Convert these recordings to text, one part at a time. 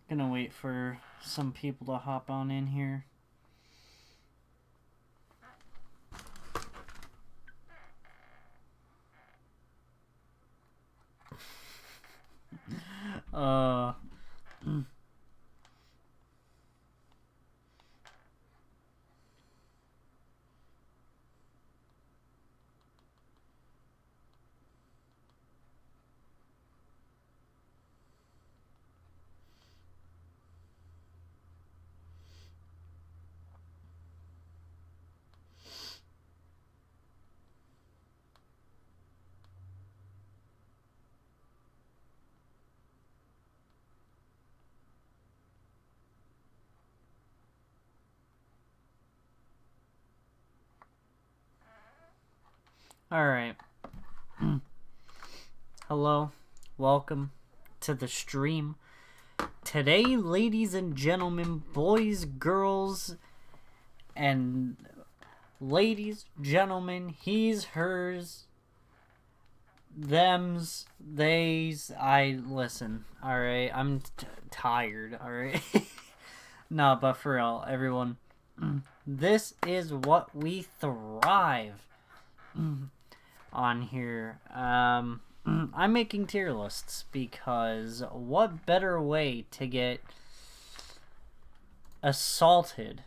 Gonna wait for some people to hop on in here. Alright. Hello. Welcome to the stream. Today, ladies and gentlemen, boys, girls, and ladies, gentlemen, he's, hers, thems, theys, listen, alright? I'm tired, alright? No, but for real, everyone, this is what we thrive on here. I'm making tier lists because what better way to get assaulted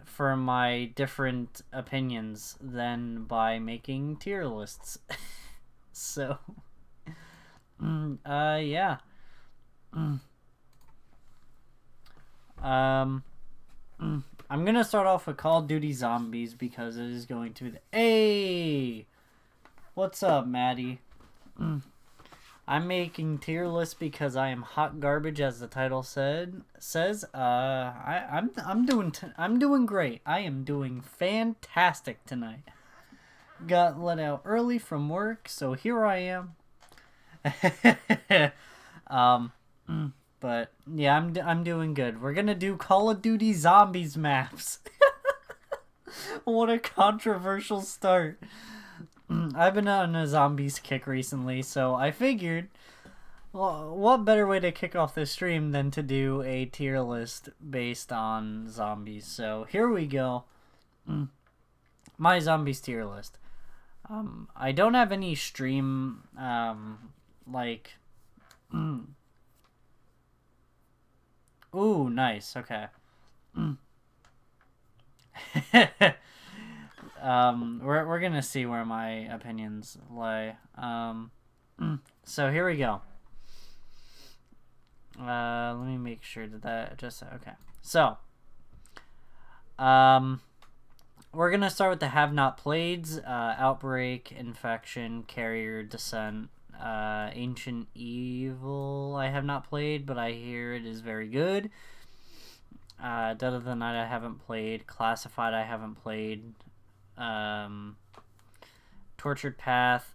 for my different opinions than by making tier lists. So yeah. I'm gonna start off with Call of Duty Zombies because it is going to be the... Hey! What's up, Maddie? I'm making tier lists because I am hot garbage, as the title says. I'm doing great. I am doing fantastic tonight. Got let out early from work, so here I am. But yeah, I'm doing good. We're gonna do Call of Duty Zombies maps. What a controversial start. I've been on a zombies kick recently, so I figured, well, what better way to kick off this stream than to do a tier list based on zombies. So here we go. My zombies tier list. I don't have any stream, like... Ooh, nice. Okay. We're gonna see where my opinions lie. So here we go. Let me make sure that just okay. So, we're gonna start with the have not playeds: Outbreak, Infection, Carrier, Descent. Ancient Evil I have not played, but I hear it is very good. Dead of the Night I haven't played. Classified I haven't played. Tortured Path.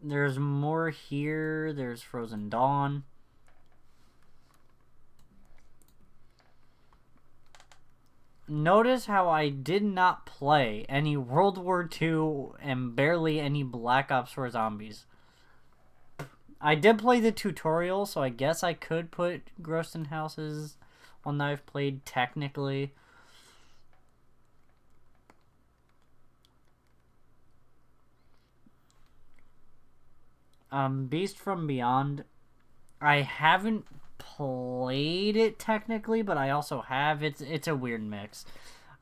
There's more here. There's Frozen Dawn. Notice how I did not play any World War II and barely any Black Ops 4 Zombies. I did play the tutorial, so I guess I could put Ghost in Houses on that I've played technically. Beast from Beyond, I haven't played it technically, but I also have. It's a weird mix.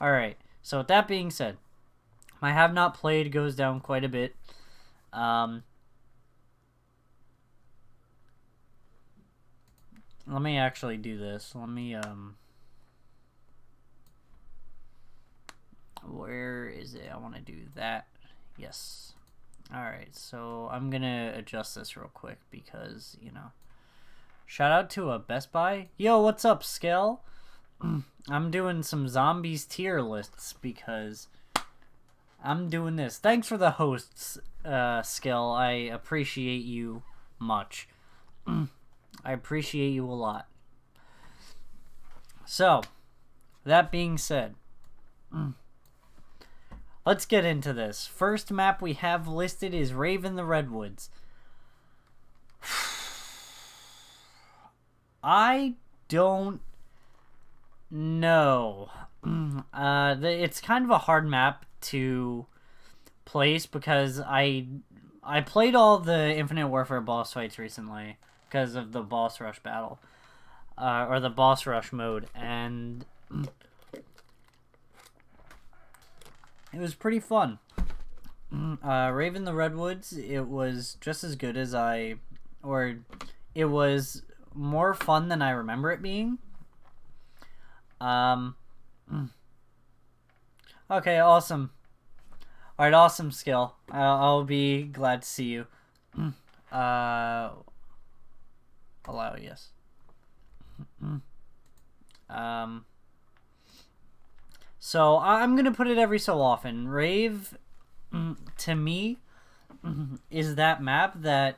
Alright, so with that being said, my have not played goes down quite a bit. Let me actually do this. Let me where is it? I want to do that. Yes. Alright, so I'm gonna adjust this real quick because, you know. Shout out to a Best Buy. Yo, what's up, Skell? I'm doing some zombies tier lists because I'm doing this. Thanks for the hosts, Skell. I appreciate you much. I appreciate you a lot. So, that being said, let's get into this. First map we have listed is Raven the Redwoods. I don't know. It's kind of a hard map to place because I played all the Infinite Warfare boss fights recently because of the boss rush battle, or the boss rush mode, and it was pretty fun. Raven the Redwoods, it was just as good as it was more fun than I remember it being. Okay, awesome. Alright, awesome skill. I'll be glad to see you. Allow, yes. So I'm gonna put it every so often. Rave, to me, is that map that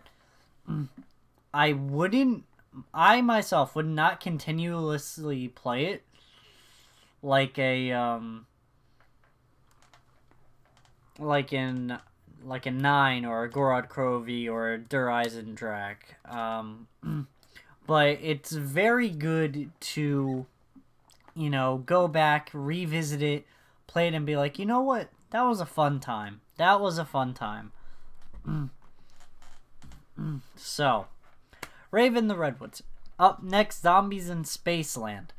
I myself would not continuously play it like a like a 9 or a Gorod Krovi or a Der Eisendrak. But it's very good to, you know, go back, revisit it, play it, and be like, you know what? That was a fun time. That was a fun time. So, Raven the Redwoods. Up next, Zombies in Spaceland.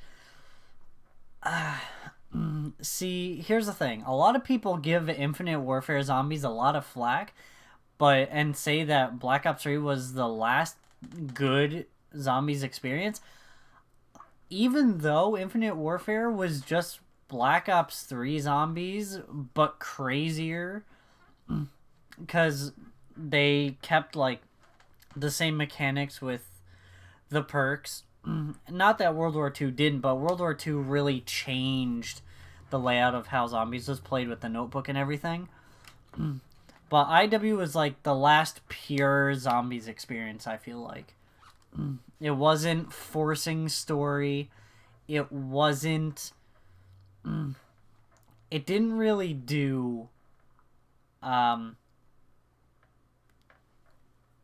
See, here's the thing. A lot of people give Infinite Warfare Zombies a lot of flack, and say that Black Ops 3 was the last good Zombies experience. Even though Infinite Warfare was just Black Ops 3 Zombies, but crazier, because they kept, like, the same mechanics with the perks. Not that World War II didn't, but World War II really changed the layout of how Zombies was played with the notebook and everything. But IW was like the last pure Zombies experience, I feel like. It wasn't forcing story. It wasn't... It didn't really do...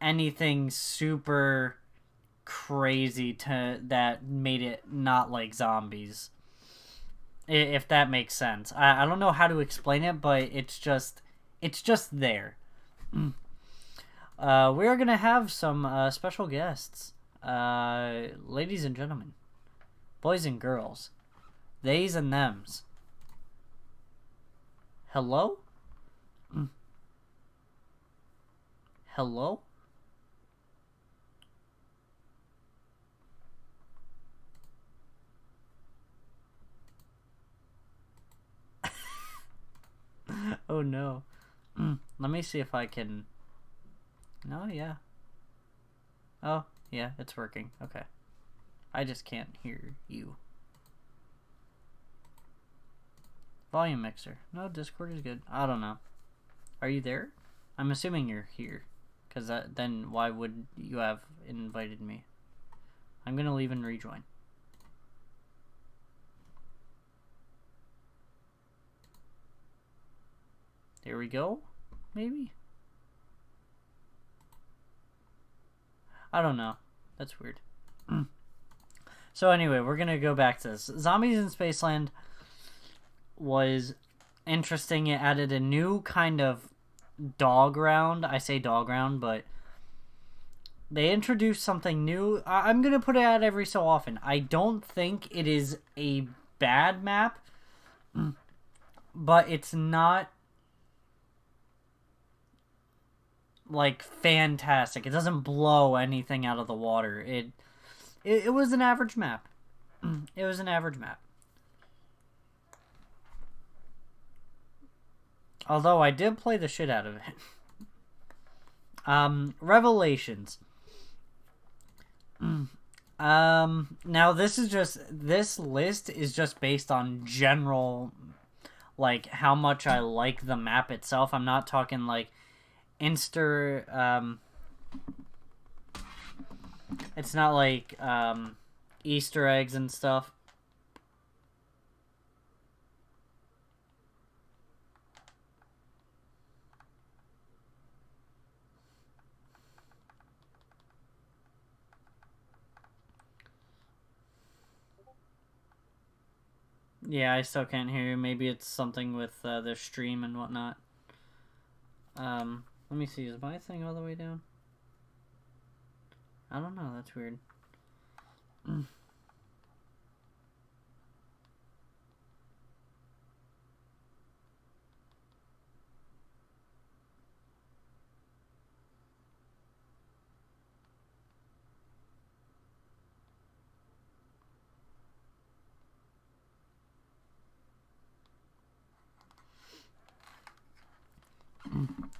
anything super crazy that made it not like Zombies, if that makes sense. I don't know how to explain it, but it's just there. We're gonna have some special guests, ladies and gentlemen, boys and girls, theys and thems. Hello? Hello? Oh no. Let me see if I can... No, yeah. Oh, yeah, it's working. Okay. I just can't hear you. Volume mixer. No, Discord is good. I don't know. Are you there? I'm assuming you're here. Because then why would you have invited me? I'm going to leave and rejoin. There we go. Maybe? I don't know. That's weird. So anyway, we're going to go back to this. Zombies in Spaceland was interesting. It added a new kind of dog round. I say dog round, but they introduced something new. I'm going to put it out every so often. I don't think it is a bad map, but it's not like fantastic. It doesn't blow anything out of the water. It was an average map. It was an average map. Although I did play the shit out of it. Revelations. Now this list is just based on general, like, how much I like the map itself. I'm not talking like it's not like Easter eggs and stuff. Yeah, I still can't hear you. Maybe it's something with the stream and whatnot. Let me see. Is my thing all the way down? I don't know. That's weird.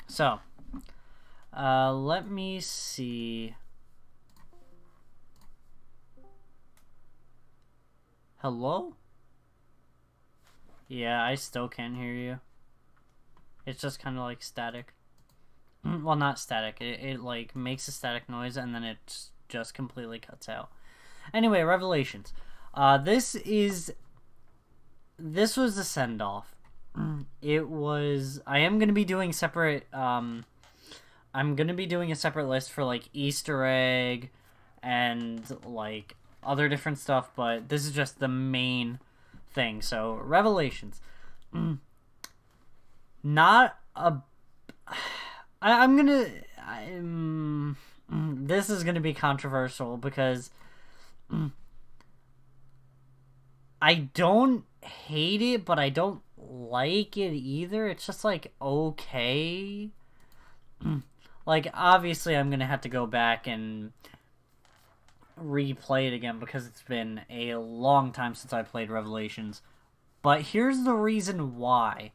So, let me see. Hello? Yeah, I still can't hear you. It's just kind of like static. Well, not static. It like makes a static noise and then it just completely cuts out. Anyway, Revelations. This was the send-off. It was... I am going to be doing separate... I'm going to be doing a separate list for, like, Easter egg and, like, other different stuff, but this is just the main thing. So, Revelations. Not a... I'm going to... this is going to be controversial because... I don't hate it, but I don't like it either. It's just, like, okay. Like, obviously, I'm gonna have to go back and replay it again because it's been a long time since I played Revelations. But here's the reason why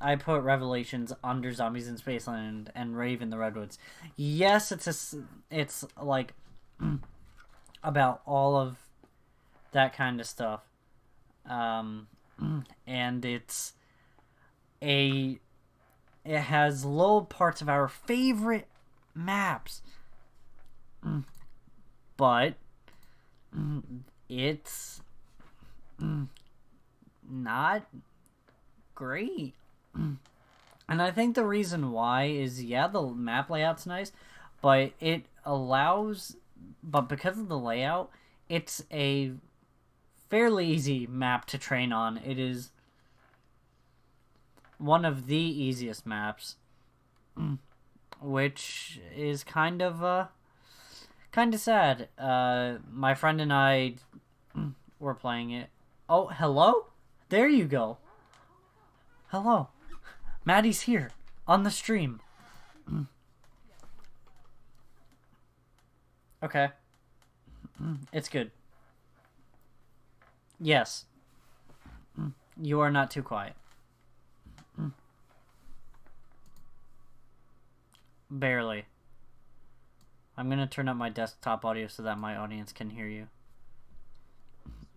I put Revelations under Zombies in Spaceland and Raven the Redwoods. Yes, it's like about all of that kind of stuff. And it has low parts of our favorite maps. But it's not great. And I think the reason why is, yeah, the map layout's nice, but but because of the layout, it's a fairly easy map to train on. It is one of the easiest maps, which is kind of sad. My friend and I were playing it. Oh, hello? There you go. Hello. Maddie's here on the stream. Okay. It's good. Yes. You are not too quiet. Barely. I'm gonna turn up my desktop audio so that my audience can hear you.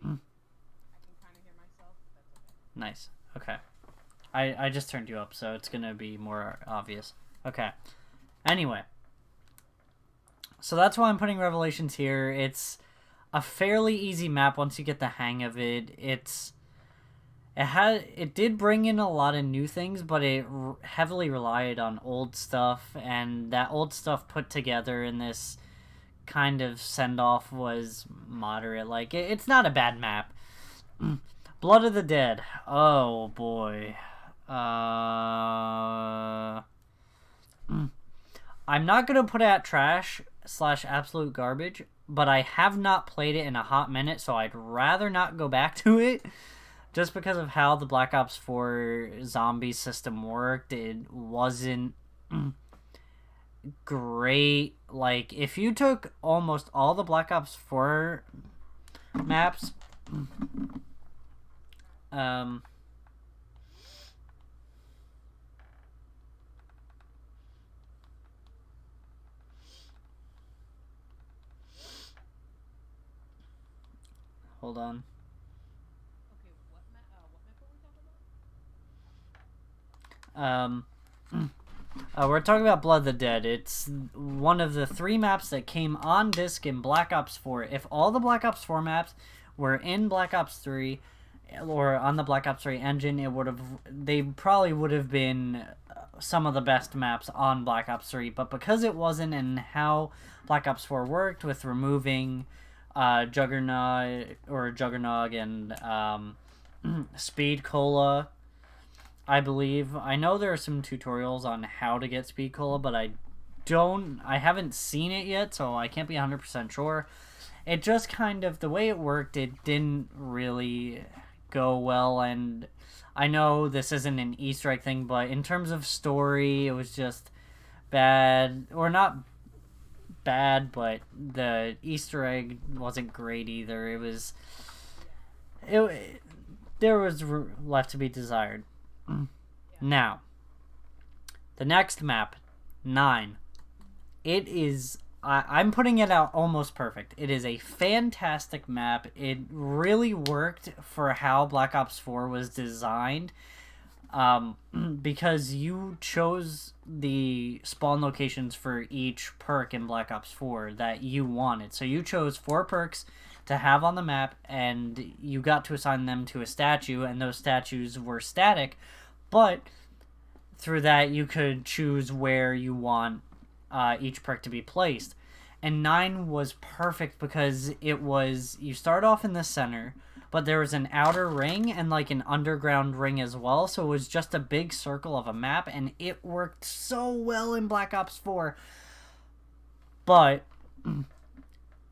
I can kind of hear myself. That's okay. Nice. Okay. I just turned you up, so it's gonna be more obvious. Okay. Anyway. So that's why I'm putting Revelations here. It's a fairly easy map once you get the hang of it. It did bring in a lot of new things, but it heavily relied on old stuff, and that old stuff put together in this kind of send-off was moderate. Like, it's not a bad map. Blood of the Dead. Oh, boy. I'm not gonna put it at trash / absolute garbage, but I have not played it in a hot minute, so I'd rather not go back to it. Just because of how the Black Ops 4 zombie system worked, it wasn't great. Like, if you took almost all the Black Ops 4 maps, hold on. We're talking about Blood of the Dead. It's one of the 3 maps that came on disc in Black Ops 4. If all the Black Ops 4 maps were in Black Ops 3 or on the Black Ops 3 engine, they probably would have been some of the best maps on Black Ops 3. But because it wasn't, and how Black Ops 4 worked with removing Juggernaut and Speed Cola, I believe. I know there are some tutorials on how to get Speed Cola, but I haven't seen it yet, so I can't be 100% sure. It just kind of, the way it worked, it didn't really go well, and I know this isn't an Easter egg thing, but in terms of story, it was just bad, or not bad, but the Easter egg wasn't great either. There was left to be desired. Now, the next map, 9. It is, I'm putting it out almost perfect. It is a fantastic map. It really worked for how Black Ops 4 was designed. Because you chose the spawn locations for each perk in Black Ops 4 that you wanted. So you chose 4 perks to have on the map, and you got to assign them to a statue, and those statues were static, but through that you could choose where you want each perk to be placed. And 9 was perfect because it was, you start off in the center, but there was an outer ring and like an underground ring as well, so it was just a big circle of a map, and it worked so well in Black Ops 4. But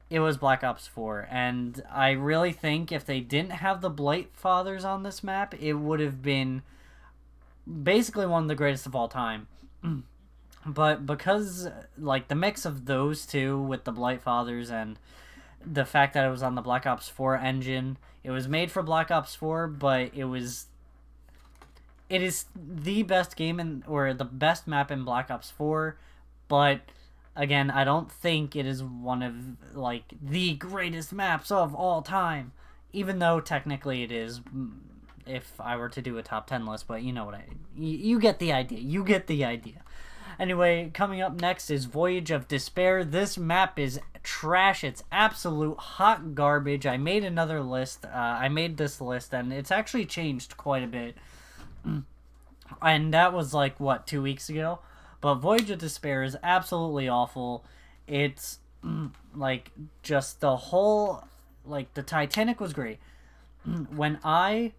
it was Black Ops 4, and I really think if they didn't have the Blight Fathers on this map, it would have been basically one of the greatest of all time. But because, like, the mix of those two with the Blight Fathers and the fact that it was on the Black Ops 4 engine, it was made for Black Ops 4, but it is the best game or the best map in Black Ops 4, but again, I don't think it is one of, like, the greatest maps of all time, even though technically it is, if I were to do a top 10 list, but you know what you get the idea. You get the idea. Anyway, coming up next is Voyage of Despair. This map is trash. It's absolute hot garbage. I made another list. I made this list, and it's actually changed quite a bit. And that was like, what, 2 weeks ago? But Voyage of Despair is absolutely awful. It's, like, just the whole, like, the Titanic was great. When I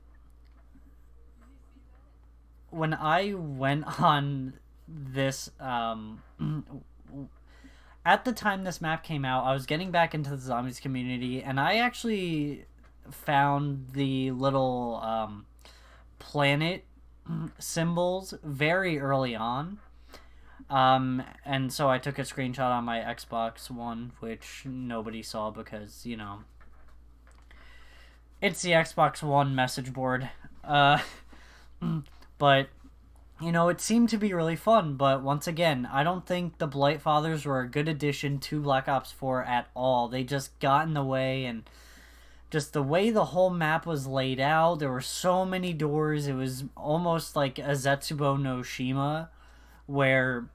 went on this, at the time this map came out, I was getting back into the zombies community, and I actually found the little, planet symbols very early on. And so I took a screenshot on my Xbox One, which nobody saw because, you know, it's the Xbox One message board. But, you know, it seemed to be really fun, but once again, I don't think the Blight Fathers were a good addition to Black Ops 4 at all. They just got in the way, and just the way the whole map was laid out, there were so many doors, it was almost like a Zetsubo no Shima, where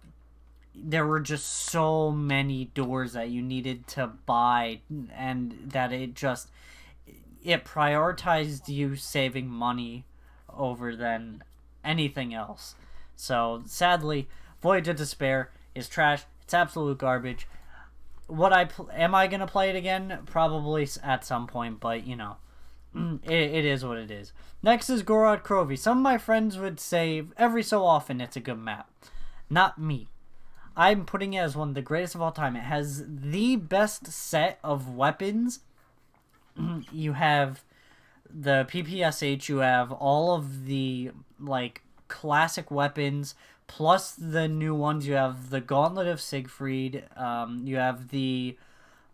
there were just so many doors that you needed to buy, and that it prioritized you saving money over than anything else. So sadly, Voyage of Despair is trash. It's absolute garbage. Am I gonna play it again? Probably at some point, but you know, it is what it is. Next is Gorod Krovi. Some of my friends would say every so often it's a good map. Not me. I'm putting it as one of the greatest of all time. It has the best set of weapons. You have the PPSH, you have all of the, like, classic weapons, plus the new ones. You have the Gauntlet of Siegfried, you have the,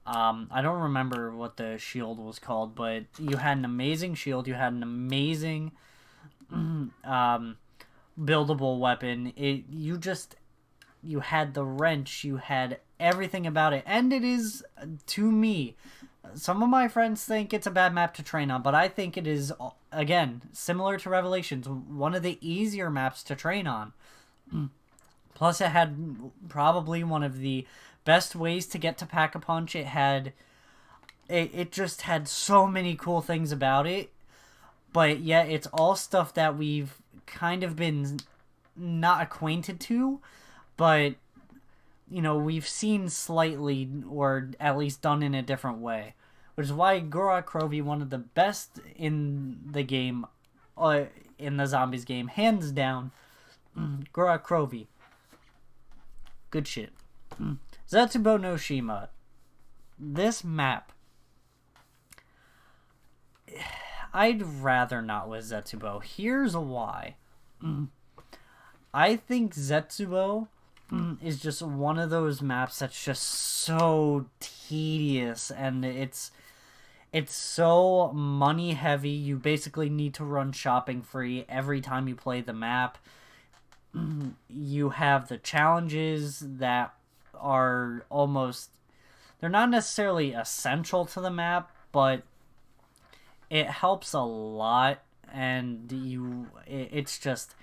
I don't remember what the shield was called, but you had an amazing shield, you had an amazing, buildable weapon. You had the wrench, you had everything about it, and it is, to me, some of my friends think it's a bad map to train on, but I think it is, again, similar to Revelations, one of the easier maps to train on. Plus, it had probably one of the best ways to get to Pack-a-Punch. It just had so many cool things about it, but yet it's all stuff that we've kind of been not acquainted to, but, you know, we've seen slightly, or at least done in a different way. Which is why Gorod Krovi, one of the best in the game, in the zombies game, hands down. Crovey. Good shit. Zetsubo no Shima. This map, I'd rather not with Zetsubo. Here's why. I think Zetsubo is just one of those maps that's just so tedious, and it's so money heavy. You basically need to run shopping free every time you play the map. You have the challenges that are almost, they're not necessarily essential to the map, but it helps a lot, and it's just,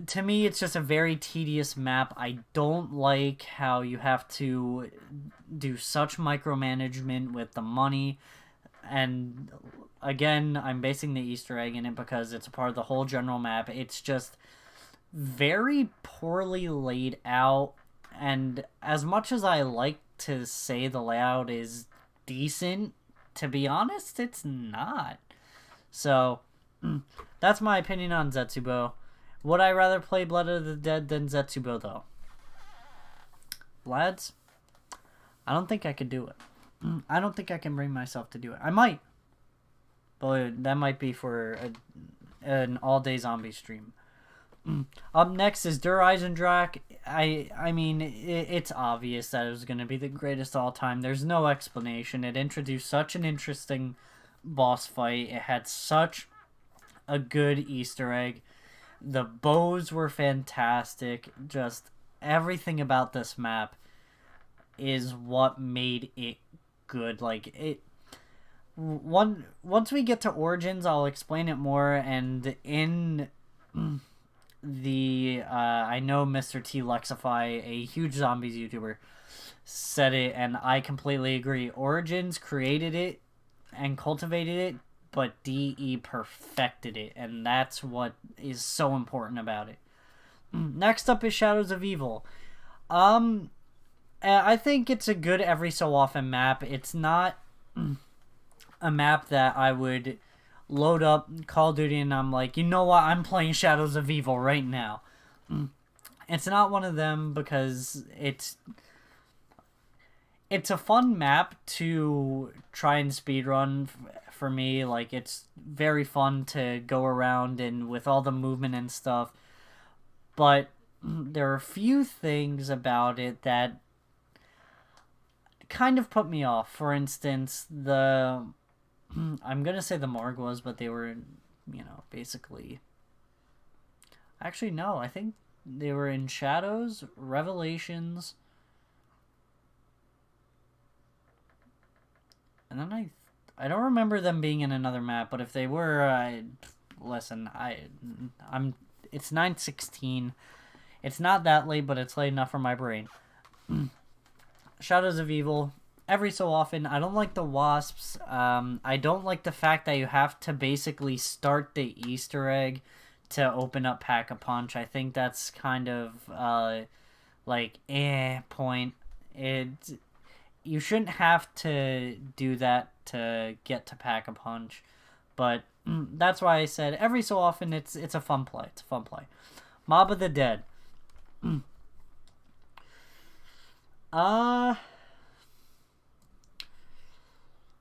to me, it's just a very tedious map. I don't like how you have to do such micromanagement with the money. And again, I'm basing the Easter egg in it because it's a part of the whole general map. It's just very poorly laid out. And as much as I like to say the layout is decent, to be honest, it's not. So, that's my opinion on Zetsubo. Would I rather play Blood of the Dead than Zetsubo, though? Lads, I don't think I could do it. I don't think I can bring myself to do it. I might. But that might be for an all-day zombie stream. Up next is Der Eisendrache. I mean, it's obvious that it was going to be the greatest all time. There's no explanation. It introduced such an interesting boss fight. It had such a good Easter egg. The bows were fantastic. Just everything about this map is what made it good. Like, once we get to Origins, I'll explain it more. And in the I know Mr. T Lexify, a huge zombies YouTuber, said it, and I completely agree. Origins created it and cultivated it, but DE perfected it, and that's what is so important about it. Next up is Shadows of Evil. I think it's a good every so often map. It's not a map that I would load up Call of Duty and I'm like, you know what, I'm playing Shadows of Evil right now. It's not one of them because it's a fun map to try and speedrun for me. Like, it's very fun to go around and with all the movement and stuff. But there are a few things about it that kind of put me off. For instance, I'm gonna say the morgue was, but they were, basically... Actually, no, I think they were in Shadows, Revelations, and then I don't remember them being in another map, but if they were, listen, it's 9:16. It's not that late, but it's late enough for my brain. Shadows of Evil. Every so often, I don't like the wasps. I don't like the fact that you have to basically start the Easter egg to open up Pack-a-Punch. I think that's kind of, point. You shouldn't have to do that to get to Pack-a-Punch. But that's why I said every so often it's a fun play. It's a fun play. Mob of the Dead.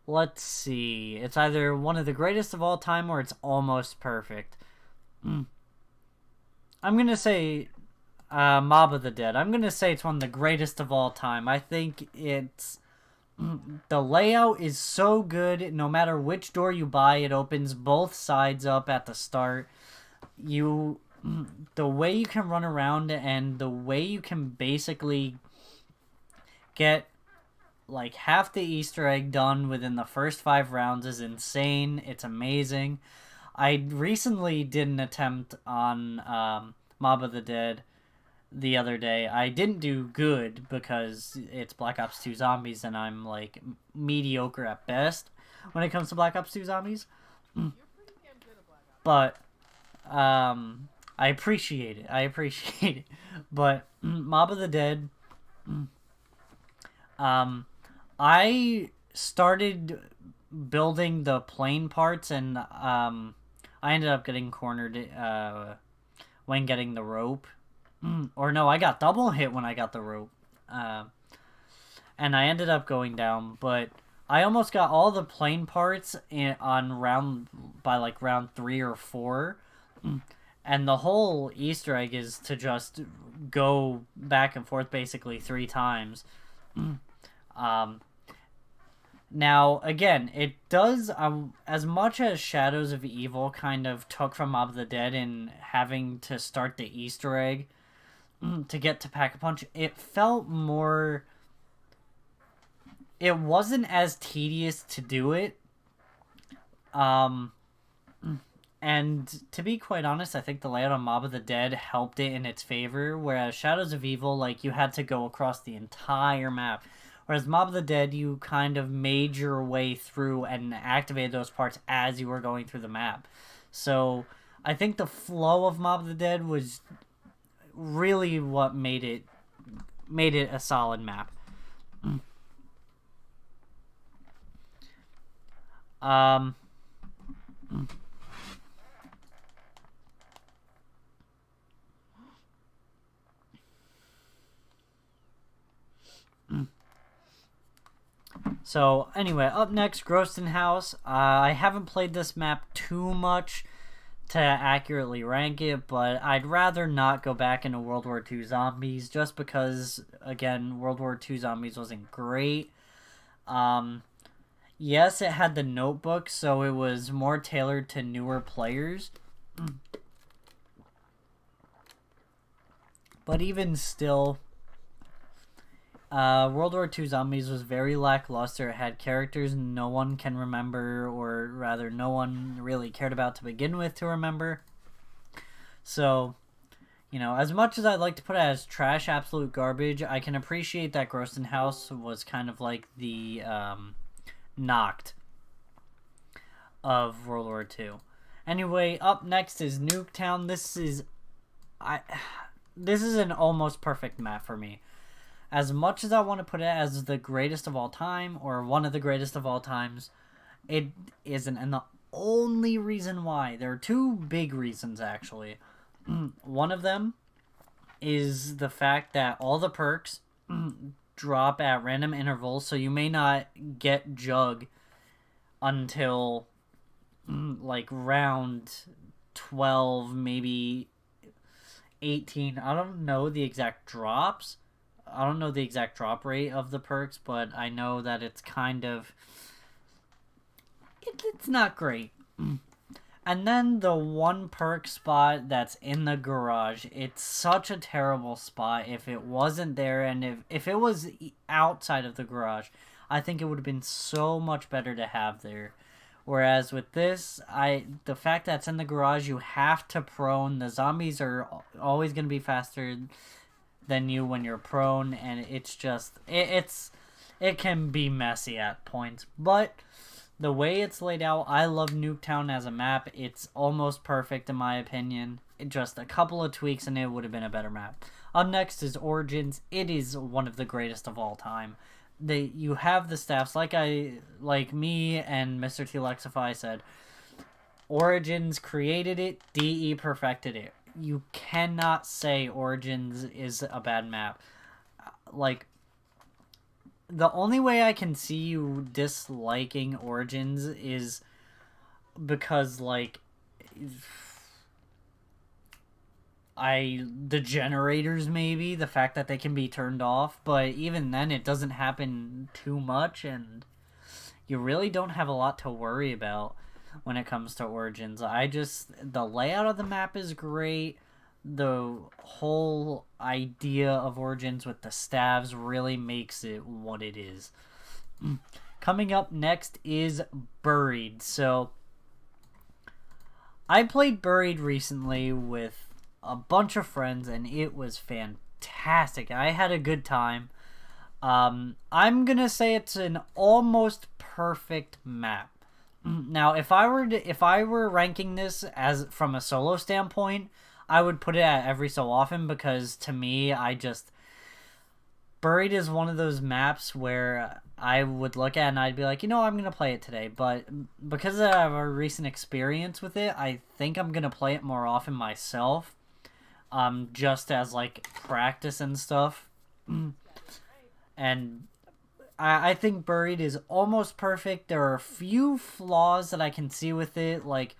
Let's see. It's either one of the greatest of all time or it's almost perfect. I'm going to say Mob of the Dead. I'm going to say it's one of the greatest of all time. I think it's... the layout is so good. No matter which door you buy, it opens both sides up at the start. The way you can run around and the way you can basically get like half the Easter egg done within the first 5 rounds is insane. It's amazing. I recently did an attempt on Mob of the Dead the other day. I didn't do good because it's Black Ops 2 Zombies and I'm like mediocre at best when it comes to Black Ops 2 Zombies. You're pretty damn good at Black Ops. But I appreciate it. But Mob of the Dead, I started building the plane parts and I ended up getting cornered when getting the rope. Or no, I got double hit when I got the rope. And I ended up going down, but I almost got all the plane parts by like round 3 or 4. And the whole Easter egg is to just go back and forth basically 3 times. Now, again, it does, as much as Shadows of Evil kind of took from Mob of the Dead in having to start the Easter egg to get to Pack-a-Punch, it felt more... It wasn't as tedious to do it. And to be quite honest, I think the layout on Mob of the Dead helped it in its favor, whereas Shadows of Evil, like, you had to go across the entire map. Whereas Mob of the Dead, you kind of made your way through and activated those parts as you were going through the map. So, I think the flow of Mob of the Dead was really what made it a solid map. So, anyway, up next, Groston House. I haven't played this map too much to accurately rank it, but I'd rather not go back into World War II Zombies, just because, again, World War II Zombies wasn't great. Yes, it had the notebook, so it was more tailored to newer players. But even still... World War II Zombies was very lackluster. It had characters no one can remember, or rather no one really cared about to begin with to remember. So, you know, as much as I'd like to put it as trash, absolute garbage, I can appreciate that Groston House was kind of like the Knocked of World War II. Anyway, up next is Nuke Town. This is an almost perfect map for me. As much as I want to put it as the greatest of all time, or one of the greatest of all times, it isn't. And the only reason why, there are 2 big reasons actually. One of them is the fact that all the perks drop at random intervals, so you may not get Jug until like round 12, maybe 18. I don't know the exact drops. I don't know the exact drop rate of the perks, but I know that it's kind of... It's not great. And then the one perk spot that's in the garage, it's such a terrible spot. If it wasn't there, and if it was outside of the garage, I think it would have been so much better to have there. Whereas with this, the fact that it's in the garage, you have to prone. The zombies are always going to be faster than you when you're prone, and it's just it can be messy at points, but the way it's laid out, I love Nuke Town as a map. It's almost perfect in my opinion. Just a couple of tweaks and it would have been a better map. Up next is Origins. It is one of the greatest of all time. You have the staffs, like me and Mr. T Lexify said, Origins created it, DE perfected it. You cannot say Origins is a bad map. Like, the only way I can see you disliking Origins is because, like, the generators, maybe, the fact that they can be turned off, but even then it doesn't happen too much, and you really don't have a lot to worry about when it comes to Origins. The layout of the map is great. The whole idea of Origins with the staves really makes it what it is. Coming up next is Buried. So, I played Buried recently with a bunch of friends, and it was fantastic. I had a good time. I'm gonna say it's an almost perfect map. Now, if I were ranking this as from a solo standpoint, I would put it at every so often, because to me, Buried is one of those maps where I would look at and I'd be like, I'm gonna play it today. But because I have a recent experience with it, I think I'm gonna play it more often myself. Just as like practice and stuff. And I think Buried is almost perfect. There are a few flaws that I can see with it, like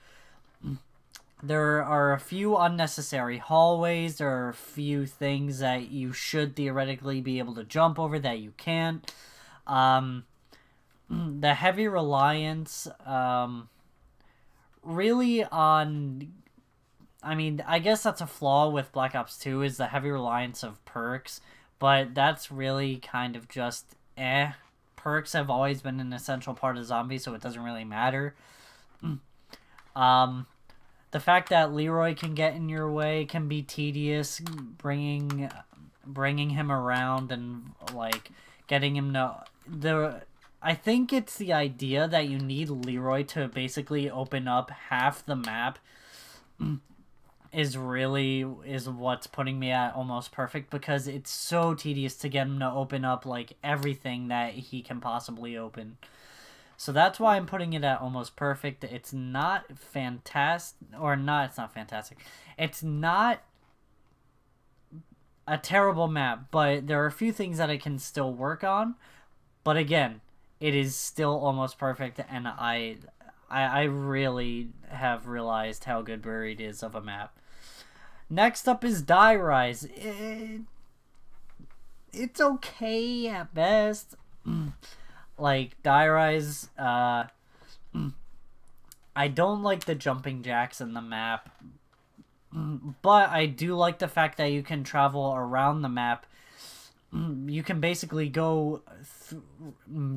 there are a few unnecessary hallways. There are a few things that you should theoretically be able to jump over that you can't. The heavy reliance, really on... I mean, I guess that's a flaw with Black Ops 2, is the heavy reliance of perks, but that's really kind of just Perks have always been an essential part of zombies, so it doesn't really matter. The fact that Leroy can get in your way can be tedious, bringing him around and like getting him to I think it's the idea that you need Leroy to basically open up half the map is what's putting me at almost perfect, because it's so tedious to get him to open up like everything that he can possibly open. So that's why I'm putting it at almost perfect. It's not fantastic, it's not fantastic. It's not a terrible map, but there are a few things that I can still work on. But again, it is still almost perfect, and I really have realized how good Buried is of a map. Next up is Die Rise. It's okay at best. Like, Die Rise, I don't like the jumping jacks in the map, but I do like the fact that you can travel around the map. You can basically go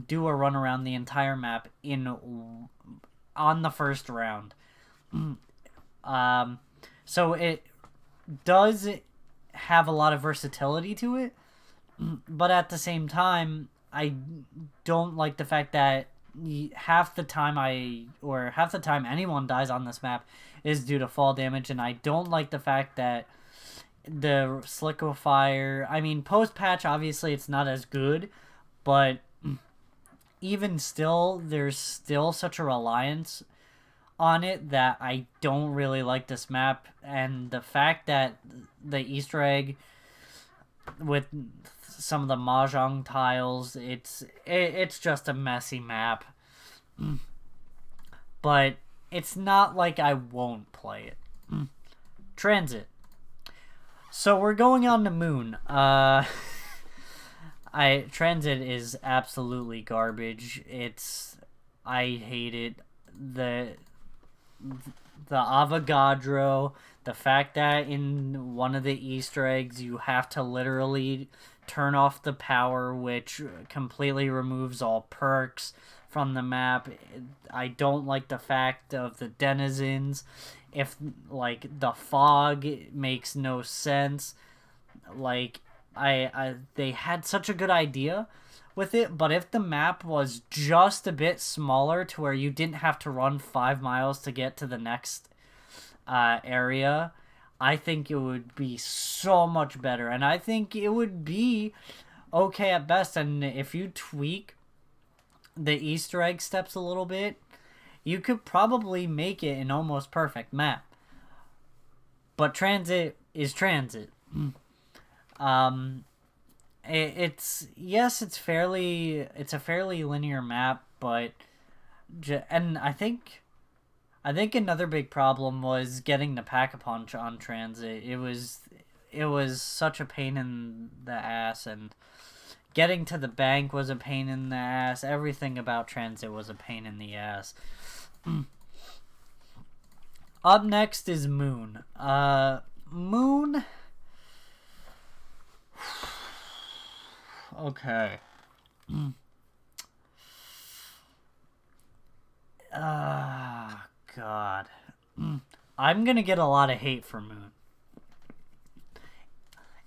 do a run around the entire map on the first round. So it does have a lot of versatility to it, but at the same time, I don't like the fact that half the time anyone dies on this map is due to fall damage, and I don't like the fact that the Sliquify, I mean, post-patch, obviously it's not as good, but even still, there's still such a reliance on it that I don't really like this map. And the fact that the Easter egg with some of the Mahjong tiles, it's just a messy map. But it's not like I won't play it. Transit. So we're going on to Moon. Transit is absolutely garbage. I hate it. The Avogadro, the fact that in one of the Easter eggs you have to literally turn off the power, which completely removes all perks from the map. I don't like the fact of the denizens. If, like, the fog makes no sense. Like, they had such a good idea with it, but if the map was just a bit smaller to where you didn't have to run 5 miles to get to the next area, I think it would be so much better, and I think it would be okay at best. And if you tweak the Easter egg steps a little bit, you could probably make it an almost perfect map. But Transit is Transit. It's a fairly linear map, but and I think another big problem was getting the Pack-a-Punch on Transit. It was such a pain in the ass, and getting to the bank was a pain in the ass. Everything about Transit was a pain in the ass. Up next is Moon. Moon. Okay. God. I'm gonna get a lot of hate for Moon.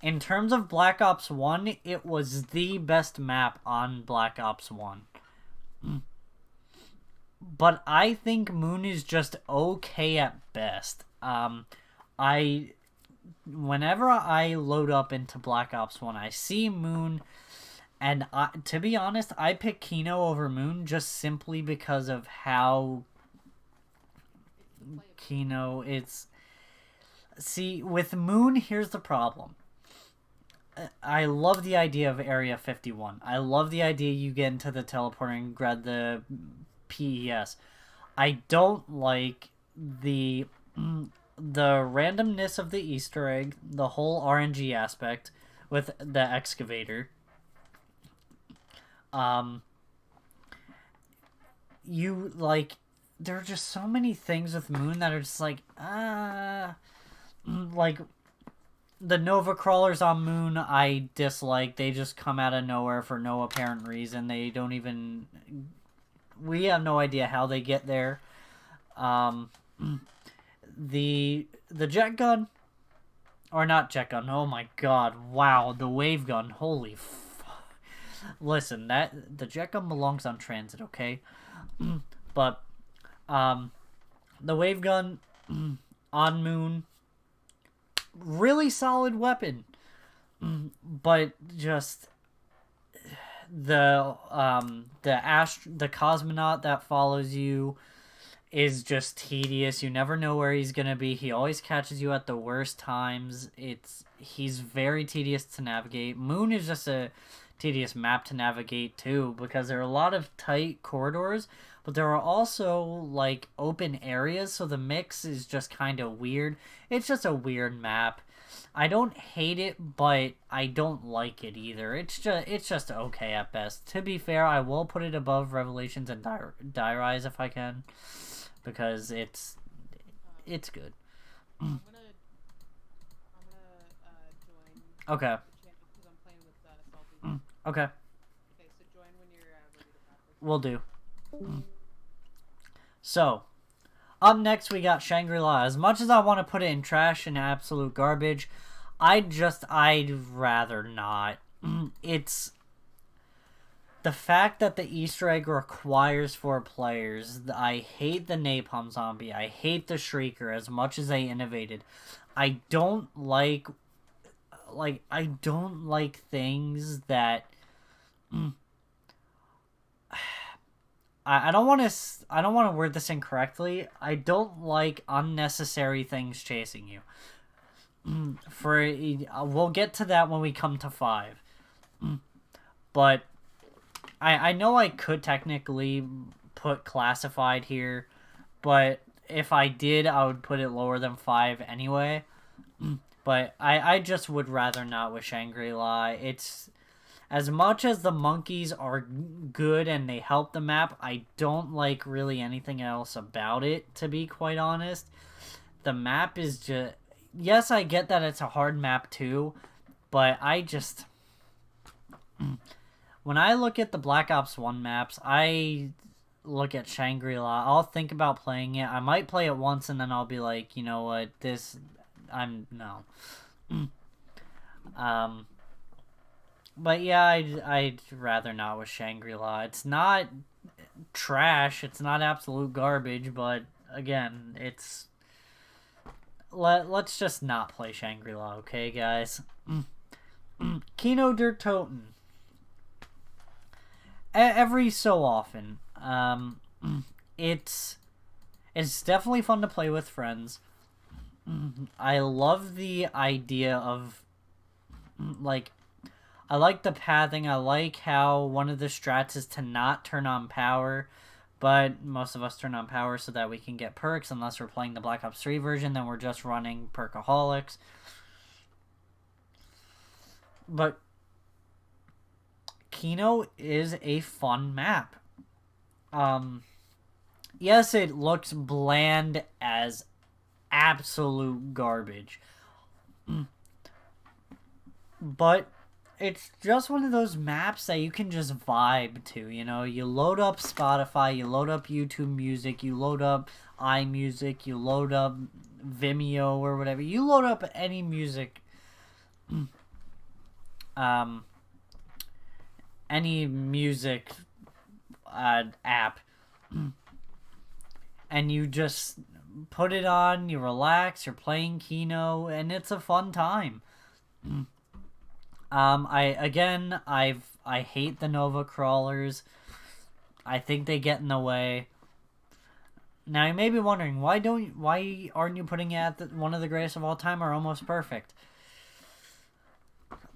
In terms of Black Ops 1, it was the best map on Black Ops 1. But I think Moon is just okay at best. Whenever I load up into Black Ops 1, I see Moon, And to be honest, I picked Kino over Moon just simply because of how Kino is. See, with Moon, here's the problem. I love the idea of Area 51. I love the idea you get into the teleporter and grab the PES. I don't like the randomness of the Easter egg, the whole RNG aspect with the excavator. You like, there are just so many things with Moon that are just like, like the Nova crawlers on Moon I dislike. They just come out of nowhere for no apparent reason. They don't even, we have no idea how they get there. The jet gun, or not jet gun, oh my god, wow, the wave gun, holy listen, the jet gun belongs on transit, okay? But the wave gun on Moon, really solid weapon, but just the cosmonaut that follows you is just tedious. You never know where he's gonna be. He always catches you at the worst times. He's very tedious to navigate. Moon is just a tedious map to navigate too, because there are a lot of tight corridors, but there are also like open areas, so the mix is just kind of weird. It's just a weird map. I don't hate it, but I don't like it either. It's just okay at best. To be fair, I will put it above Revelations and Die Rise if I can, because it's good. I'm gonna join. Okay. Because I'm playing with Salty. Okay. Okay, so join when you're ready to practice. Will do. So, up next we got Shangri-La. As much as I want to put it in trash and absolute garbage, I'd rather not. It's the fact that the Easter egg requires 4 players. I hate the Napalm Zombie. I hate the Shrieker as much as they innovated. I don't like things that I don't want to word this incorrectly. I don't like unnecessary things chasing you. We'll get to that when we come to 5. But I know I could technically put Classified here, but if I did, I would put it lower than 5 anyway. But I just would rather not with Shangri-La. It's, as much as the monkeys are good and they help the map, I don't like really anything else about it, to be quite honest. The map is just... Yes, I get that it's a hard map too, but I just... When I look at the Black Ops 1 maps, I look at Shangri-La. I'll think about playing it. I might play it once and then I'll be like, you know what, no. But yeah, I'd rather not with Shangri-La. It's not trash, it's not absolute garbage, but again, it's... Let's just not play Shangri-La, okay, guys? Kino Der Toten. Every so often. It's definitely fun to play with friends. I love the idea of, like, I like the pathing. I like how one of the strats is to not turn on power, but most of us turn on power so that we can get perks. Unless we're playing the Black Ops 3 version, then we're just running perkaholics. But Kino is a fun map. Yes, it looks bland as absolute garbage, but it's just one of those maps that you can just vibe to, you know? You load up Spotify, you load up YouTube Music, you load up iMusic, you load up Vimeo or whatever. You load up any music, any music app, and you just put it on, you relax, you're playing Kino, and it's a fun time. I've I hate the Nova Crawlers. I think they get in the way. Now you may be wondering, why aren't you putting it at one of the greatest of all time or almost perfect?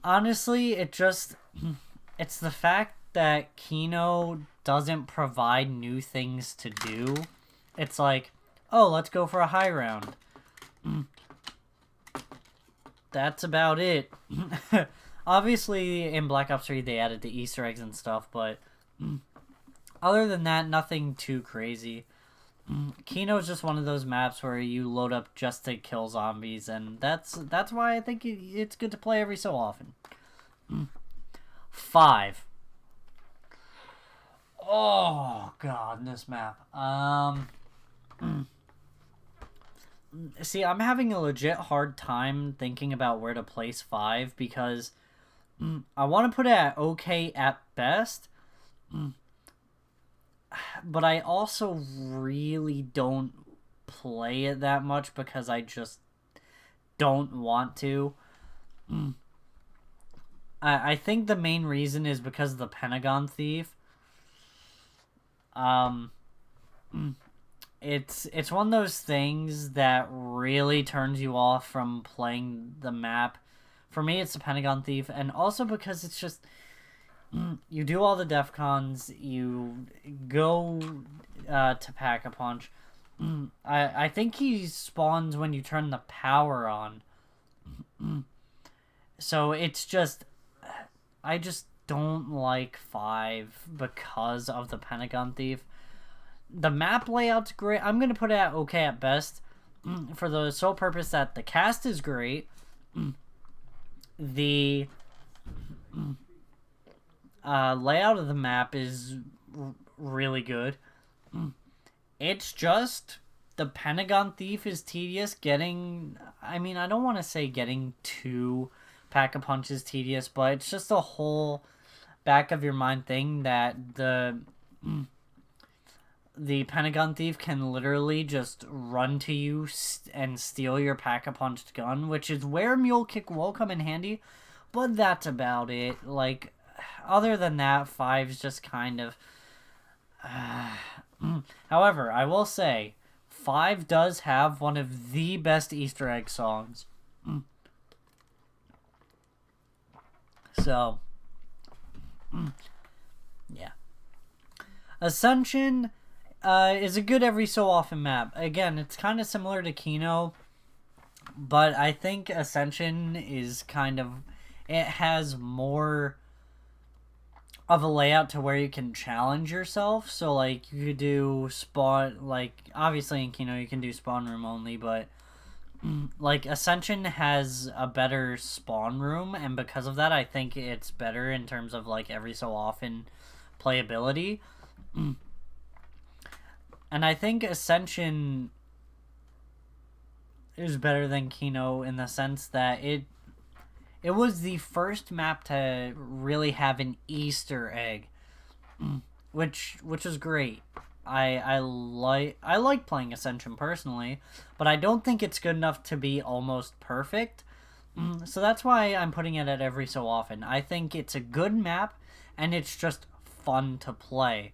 Honestly, it's the fact that Kino doesn't provide new things to do. It's like, oh, let's go for a high round. That's about it. Obviously, in Black Ops 3, they added the Easter eggs and stuff, but other than that, nothing too crazy. Kino's just one of those maps where you load up just to kill zombies, and that's why I think it's good to play every so often. 5. Oh god, this map. See, I'm having a legit hard time thinking about where to place 5 because I want to put it at okay at best. But I also really don't play it that much because I just don't want to. I think the main reason is because of the Pentagon Thief. It's one of those things that really turns you off from playing the map. For me, it's the Pentagon Thief, and also because it's just... You do all the DEFCONs, you go to Pack-a-Punch. I think he spawns when you turn the power on. So it's just... I just don't like 5 because of the Pentagon Thief. The map layout's great. I'm going to put it at okay at best for the sole purpose that the cast is great. The... layout of the map is really good. It's just the Pentagon Thief is tedious. I mean, I don't want to say getting to Pack-a-Punch is tedious, but it's just a whole back of your mind thing that the Pentagon Thief can literally just run to you and steal your Pack-a-Punch gun, which is where Mule Kick will come in handy, but that's about it. Like, other than that, 5's just kind of... However, I will say, 5 does have one of the best Easter egg songs. So, yeah. Ascension is a good every so often map. Again, it's kind of similar to Kino, but I think Ascension is kind of... It has more of a layout to where you can challenge yourself. So, like, you could do spawn... Like, obviously in Kino you can do spawn room only, but... Like, Ascension has a better spawn room, and because of that, I think it's better in terms of, like, every so often playability. And I think Ascension is better than Kino in the sense that it was the first map to really have an Easter egg, which is great. I like playing Ascension personally, but I don't think it's good enough to be almost perfect. So that's why I'm putting it at every so often. I think it's a good map, and it's just fun to play.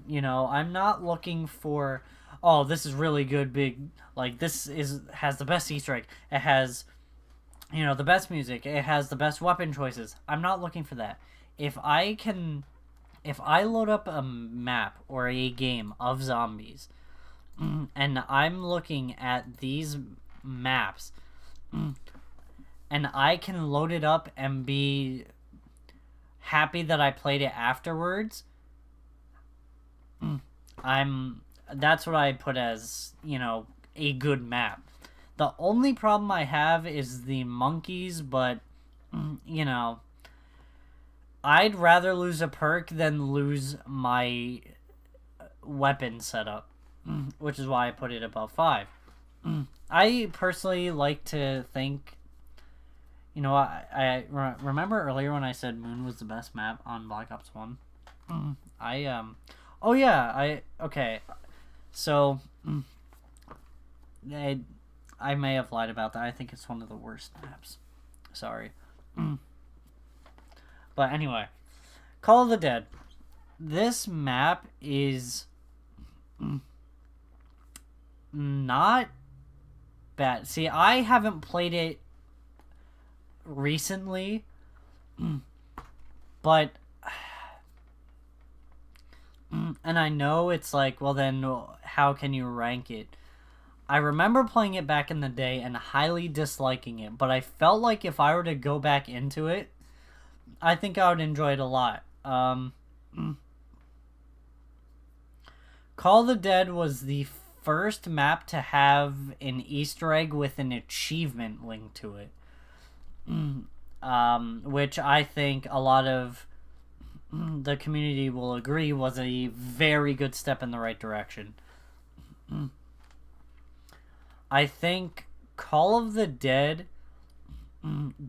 You know, I'm not looking for, oh, this is really good, big, like, has the best Easter egg. It has, you know, the best music. It has the best weapon choices. I'm not looking for that. If I load up a map or a game of zombies, and I'm looking at these maps, and I can load it up and be happy that I played it afterwards, that's what I put as, you know, a good map. The only problem I have is the monkeys, but, you know, I'd rather lose a perk than lose my weapon setup, which is why I put it above 5. I personally like to think, you know, I remember earlier when I said Moon was the best map on Black Ops 1. Oh yeah, okay. So, I may have lied about that. I think it's one of the worst maps. Sorry. But anyway, Call of the Dead. This map is not bad. See, I haven't played it recently, but and I know it's like, well then how can you rank it? I remember playing it back in the day and highly disliking it, but I felt like if I were to go back into it, I think I would enjoy it a lot. Call of the Dead was the first map to have an Easter egg with an achievement linked to it. Which I think a lot of the community will agree was a very good step in the right direction. I think Call of the Dead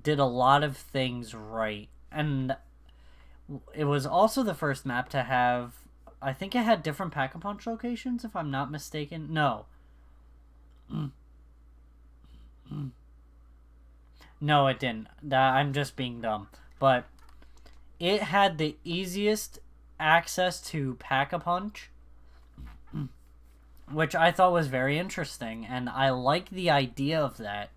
did a lot of things right. And it was also the first map to have... I think it had different Pack-a-Punch locations, if I'm not mistaken. No. No, it didn't. I'm just being dumb. But it had the easiest access to Pack-a-Punch, which I thought was very interesting, and I like the idea of that.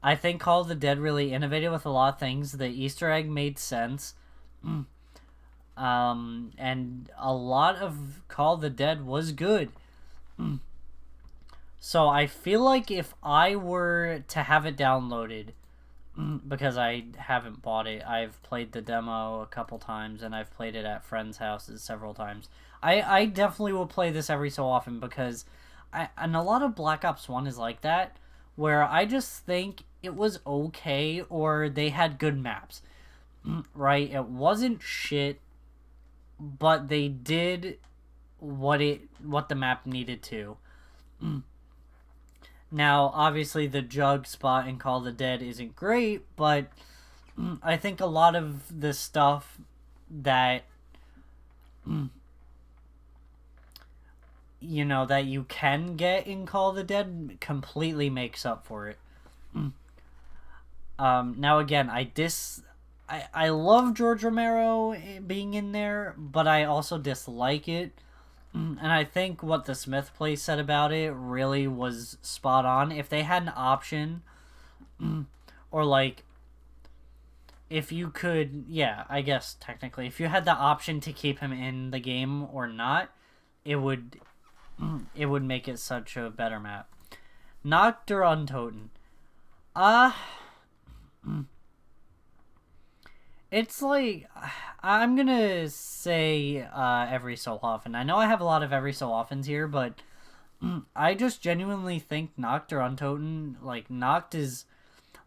I think Call of the Dead really innovated with a lot of things. The Easter egg made sense. And a lot of Call of the Dead was good. So I feel like if I were to have it downloaded, because I haven't bought it, I've played the demo a couple times, and I've played it at friends' houses several times. I definitely will play this every so often, because and a lot of Black Ops 1 is like that, where I just think it was okay, or they had good maps. Right? It wasn't shit, but they did what the map needed to. Now, obviously, the jug spot in Call of the Dead isn't great, but I think a lot of the stuff that that you can get in Call of the Dead completely makes up for it. Now again, I love George Romero being in there, but I also dislike it. And I think what the Smith place said about it really was spot on. If they had an option, or like, if you could, yeah, I guess technically, if you had the option to keep him in the game or not, it would make it such a better map. Nuke Town. It's like, I'm gonna say every so often. I know I have a lot of every so offens here, but I just genuinely think Nuke Town, like, Nuke is,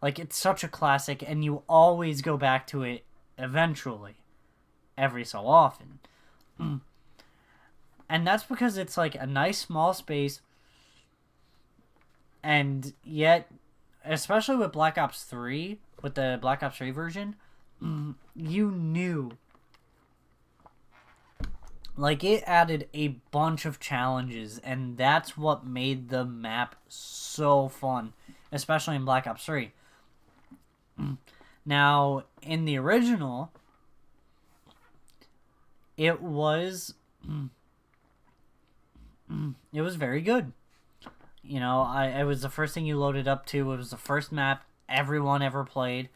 like, it's such a classic, and you always go back to it eventually, every so often. And that's because it's, like, a nice small space, and yet, especially with Black Ops 3, with the Black Ops 3 version, you knew, like, it added a bunch of challenges, and that's what made the map so fun, especially in Black Ops 3. Now, in the original, it was very good. It was the first thing you loaded up to. It was the first map everyone ever played.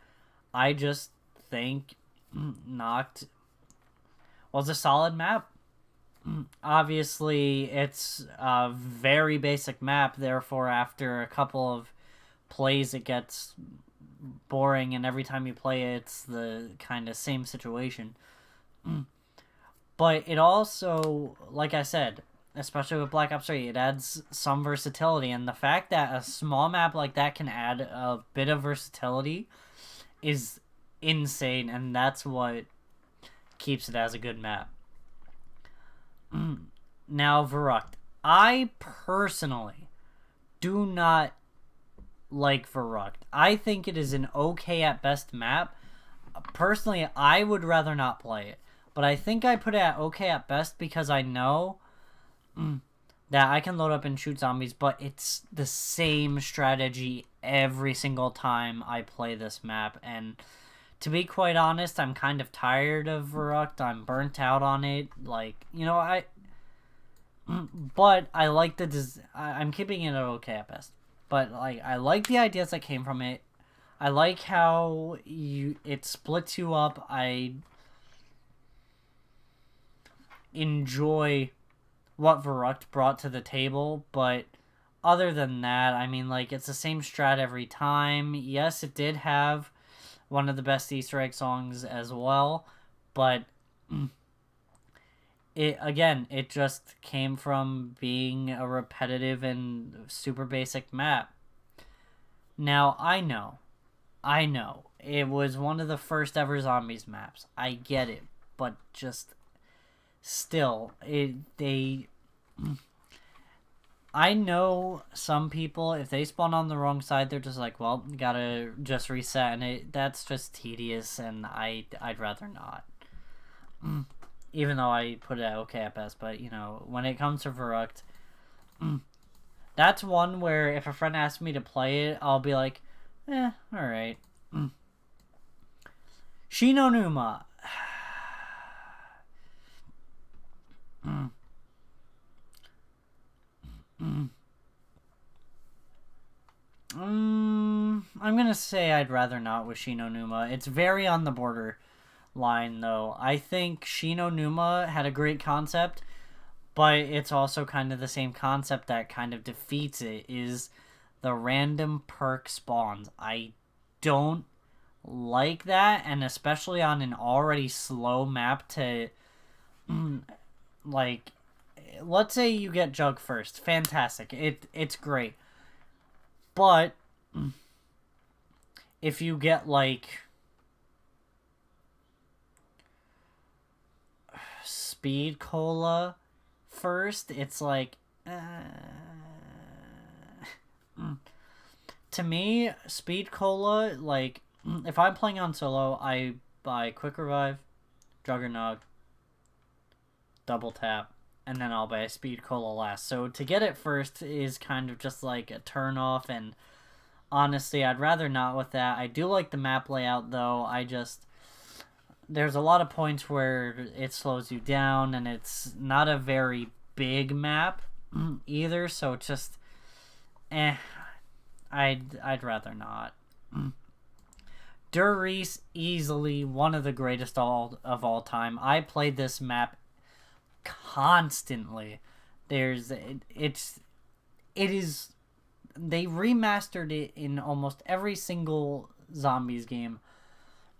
I just think Nuke was a solid map. Obviously, it's a very basic map, therefore after a couple of plays it gets boring, and every time you play it, it's the kind of same situation. But it also, like I said, especially with Black Ops 3, it adds some versatility, and the fact that a small map like that can add a bit of versatility is insane, and that's what keeps it as a good map. Now, Verruckt. I personally do not like Verruckt. I think it is an okay at best map. Personally, I would rather not play it, but I think I put it at okay at best because I know that I can load up and shoot zombies, but it's the same strategy every single time I play this map, and To be quite honest, I'm kind of tired of Verruckt. I'm burnt out on it. Like, you know, but I like I'm keeping it okay at best. But, like, I like the ideas that came from it. I like how it splits you up. I enjoy what Verruckt brought to the table, but other than that, I mean, like, it's the same strat every time. Yes, it did have one of the best Easter egg songs as well, but it just came from being a repetitive and super basic map. Now, I know, it was one of the first ever zombies maps. I get it, but just still, I know some people, if they spawn on the wrong side, they're just like, well, you gotta just reset, and that's just tedious, and I'd rather not. Even though I put it at okay at best, but, you know, when it comes to Verruckt, that's one where if a friend asks me to play it, I'll be like, alright. Shinonuma. I'm gonna say I'd rather not with Shinonuma. It's very on the border line, though. I think Shinonuma had a great concept, but it's also kind of the same concept that kind of defeats it, is the random perk spawns. I don't like that, and especially on an already slow map to, like, let's say you get Jug first. Fantastic. It's great. But if you get, like, Speed Cola first, it's like, to me, Speed Cola, like, if I'm playing on solo, I buy Quick Revive, Juggernog, Double Tap, and then I'll buy a Speed Cola last. So to get it first is kind of just like a turn off, and honestly, I'd rather not with that. I do like the map layout, though. There's a lot of points where it slows you down, and it's not a very big map either, so it's just, I'd rather not. Der Riese, easily one of the greatest of all time. I played this map constantly. They remastered it in almost every single zombies game.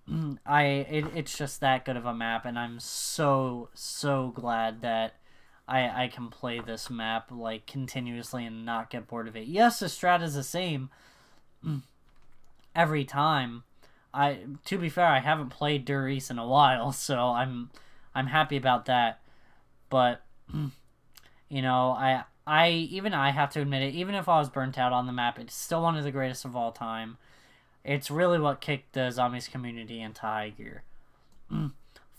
It's just that good of a map, and I'm so glad that I can play this map, like, continuously and not get bored of it. Yes, the strat is the same every time. To be fair, I haven't played Der Riese in a while, so I'm happy about that. But you know, I have to admit it, even if I was burnt out on the map, it's still one of the greatest of all time. It's really what kicked the zombies community into high gear.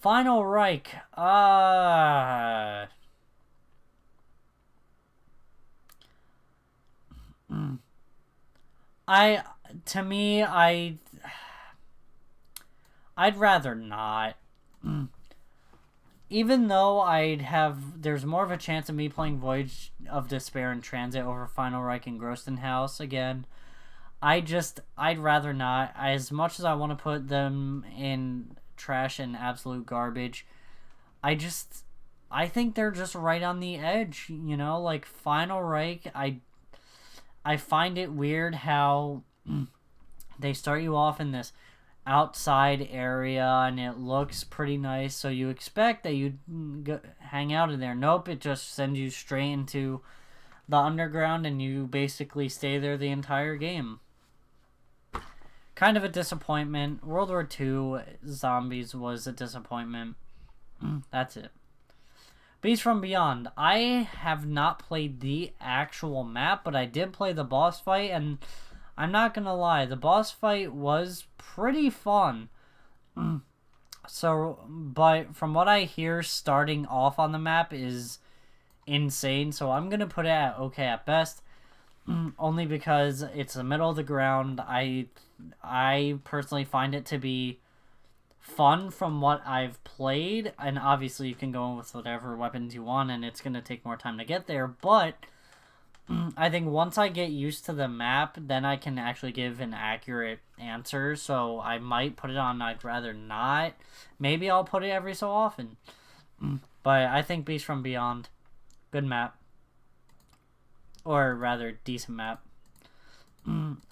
Final Reich. I'd rather not. Even though there's more of a chance of me playing Voyage of Despair in transit over Final Reich and Groston House again, I'd rather not. As much as I want to put them in trash and absolute garbage, I think they're just right on the edge, you know? Like, Final Reich, I find it weird how they start you off in this outside area and it looks pretty nice, so you expect that you'd hang out in there. Nope, it just sends you straight into the underground and you basically stay there the entire game. Kind of a disappointment. World War II Zombies was a disappointment. That's it. Beast from Beyond. I have not played the actual map, but I did play the boss fight, and I'm not gonna lie, the boss fight was pretty fun. So, but from what I hear, starting off on the map is insane, so I'm gonna put it at okay at best. Only because it's the middle of the ground. I personally find it to be fun from what I've played, and obviously you can go in with whatever weapons you want, and it's going to take more time to get there, but I think once I get used to the map, then I can actually give an accurate answer, so I might put it on I'd rather not. Maybe I'll put it every so often. But I think Beast from Beyond, good map. Or rather, decent map.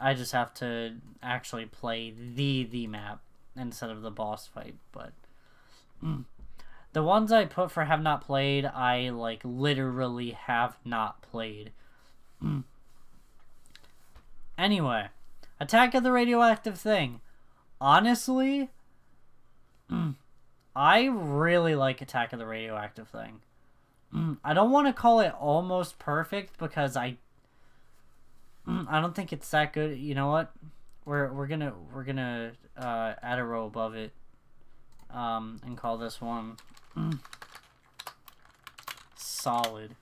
I just have to actually play the map instead of the boss fight, but the ones I put for have not played, I like literally have not played. Anyway, Attack of the Radioactive Thing. Honestly, I really like Attack of the Radioactive Thing. I don't want to call it almost perfect because I don't think it's that good. You know what? We're gonna add a row above it, and call this one solid.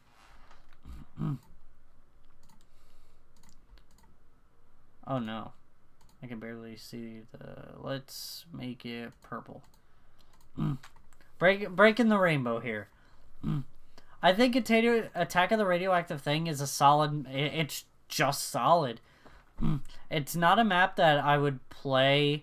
Oh no, I can barely see the. Let's make it purple. Breaking the rainbow here. I think Attack of the Radioactive Thing is a solid. It's just solid. It's not a map that I would play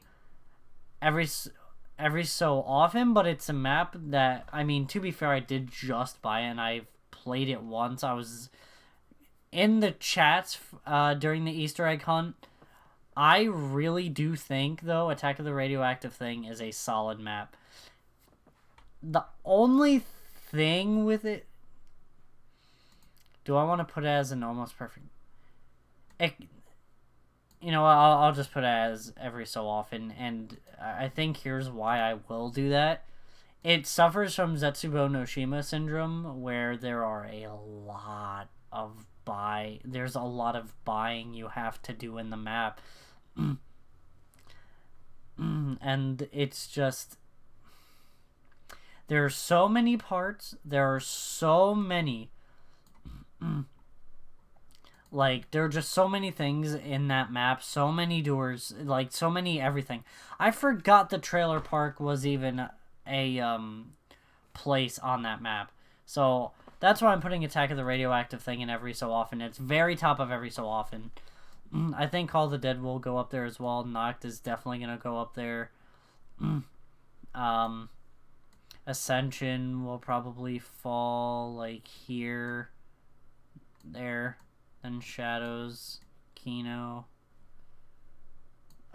every so often, but it's a map that, I mean, to be fair, I did just buy it and I've played it once. I was in the chats during the Easter egg hunt. I really do think, though, Attack of the Radioactive Thing is a solid map. The only thing with it... Do I want to put it as an almost perfect... You know, I'll just put it as every so often, and I think here's why I will do that. It suffers from Zetsubo no Shima syndrome, where there are a lot of there's a lot of buying you have to do in the map. And it's just... There are so many parts, there are so many... Like, there are just so many things in that map, so many doors, like, so many everything. I forgot the trailer park was even a place on that map. So, that's why I'm putting Attack of the Radioactive Thing in every so often. It's very top of every so often. I think Call of the Dead will go up there as well. Noct is definitely going to go up there. Ascension will probably fall, like, here, there. Then Shadows, Kino,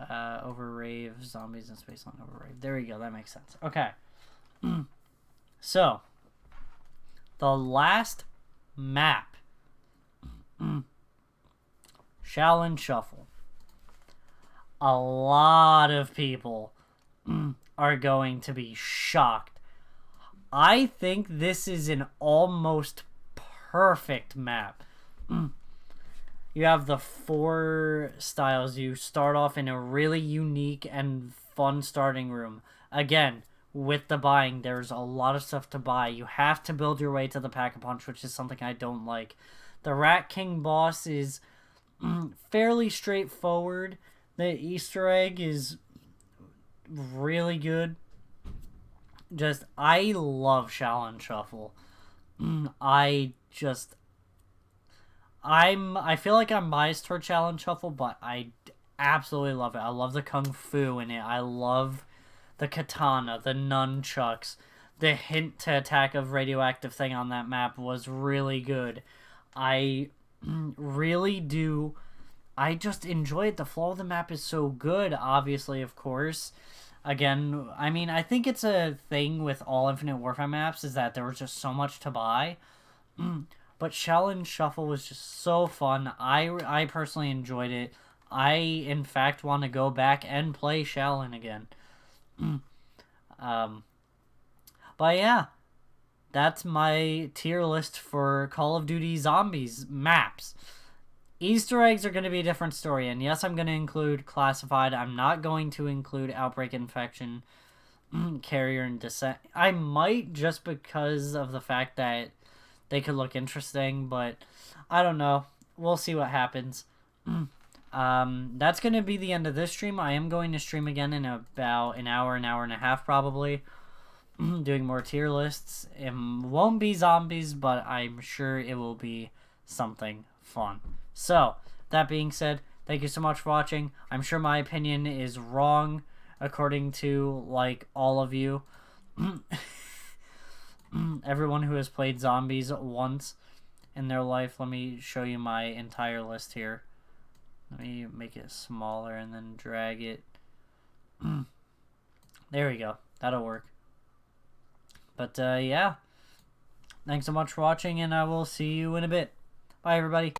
over Rave, Zombies in Spaceland over Rave. There we go, that makes sense. Okay. So, the last map. Shalin Shuffle. A lot of people are going to be shocked. I think this is an almost perfect map. You have the 4 styles. You start off in a really unique and fun starting room. Again, with the buying, there's a lot of stuff to buy. You have to build your way to the Pack-a-Punch, which is something I don't like. The Rat King boss is fairly straightforward. The Easter egg is really good. I love Shalin Shuffle. I feel like I'm biased toward Shalin Shuffle, but I absolutely love it. I love the kung fu in it. I love the katana, the nunchucks. The hint to Attack of Radioactive Thing on that map was really good. I really do. I just enjoy it. The flow of the map is so good, obviously, of course. Again, I mean, I think it's a thing with all Infinite Warfare maps is that there was just so much to buy. But Shalin Shuffle was just so fun. I personally enjoyed it. I, in fact, want to go back and play Shalin again. But yeah, that's my tier list for Call of Duty Zombies maps. Easter eggs are going to be a different story, and yes, I'm going to include Classified. I'm not going to include Outbreak Infection, Carrier, and Descent. I might, just because of the fact that they could look interesting, but I don't know. We'll see what happens. That's going to be the end of this stream. I am going to stream again in about an hour and a half probably. Doing more tier lists. It won't be zombies, but I'm sure it will be something fun. So, that being said, thank you so much for watching. I'm sure my opinion is wrong, according to, like, all of you. Everyone who has played zombies once in their life. Let me show you my entire list here. Let me make it smaller and then drag it. There we go. That'll work. But, yeah. Thanks so much for watching, and I will see you in a bit. Bye, everybody.